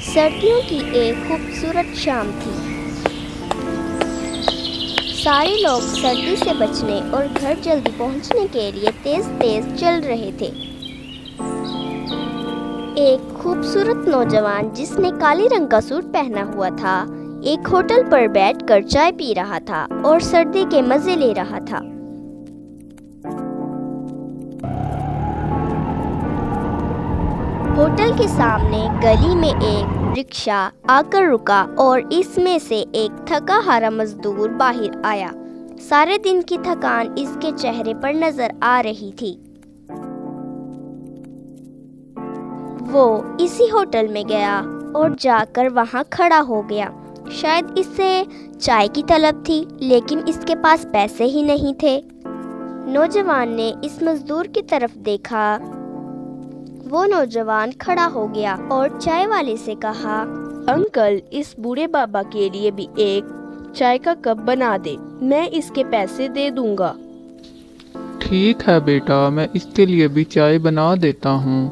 سردیوں کی ایک خوبصورت شام تھی۔ سارے لوگ سردی سے بچنے اور گھر جلدی پہنچنے کے لیے تیز تیز چل رہے تھے۔ ایک خوبصورت نوجوان جس نے کالے رنگ کا سوٹ پہنا ہوا تھا، ایک ہوٹل پر بیٹھ کر چائے پی رہا تھا اور سردی کے مزے لے رہا تھا۔ ہوٹل کے سامنے گلی میں ایک رکشہ آ کر رکا اور اس میں سے ایک تھکا ہارا مزدور باہر آیا۔ سارے دن کی تھکان اس کے چہرے پر نظر آ رہی تھی۔ وہ اسی ہوٹل میں گیا اور جا کر وہاں کھڑا ہو گیا۔ شاید اس سے چائے کی طلب تھی، لیکن اس کے پاس پیسے ہی نہیں تھے۔ نوجوان نے اس مزدور کی طرف دیکھا۔ وہ نوجوان کھڑا ہو گیا اور چائے والے سے کہا، انکل، اس بوڑھے بابا کے لیے بھی ایک چائے کا کپ بنا دے، میں اس کے پیسے دے دوں گا۔ ٹھیک ہے بیٹا، میں اس کے لیے بھی چائے بنا دیتا ہوں۔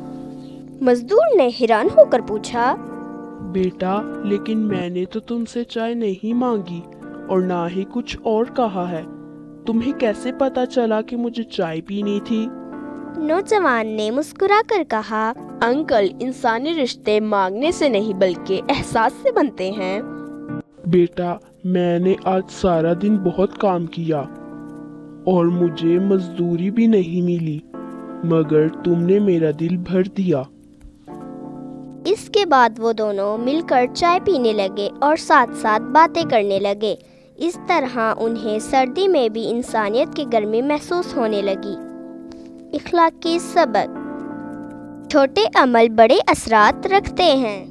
مزدور نے حیران ہو کر پوچھا، بیٹا، لیکن میں نے تو تم سے چائے نہیں مانگی اور نہ ہی کچھ اور کہا ہے، تمہیں کیسے پتا چلا کہ مجھے چائے پینی تھی؟ نوجوان نے مسکرا کر کہا، انکل، انسانی رشتے مانگنے سے نہیں بلکہ احساس سے بنتے ہیں۔ بیٹا، میں نے آج سارا دن بہت کام کیا اور مجھے مزدوری بھی نہیں ملی، مگر تم نے میرا دل بھر دیا۔ اس کے بعد وہ دونوں مل کر چائے پینے لگے اور ساتھ ساتھ باتیں کرنے لگے۔ اس طرح انہیں سردی میں بھی انسانیت کی گرمی محسوس ہونے لگی۔ اخلاقی سبق: چھوٹے عمل بڑے اثرات رکھتے ہیں۔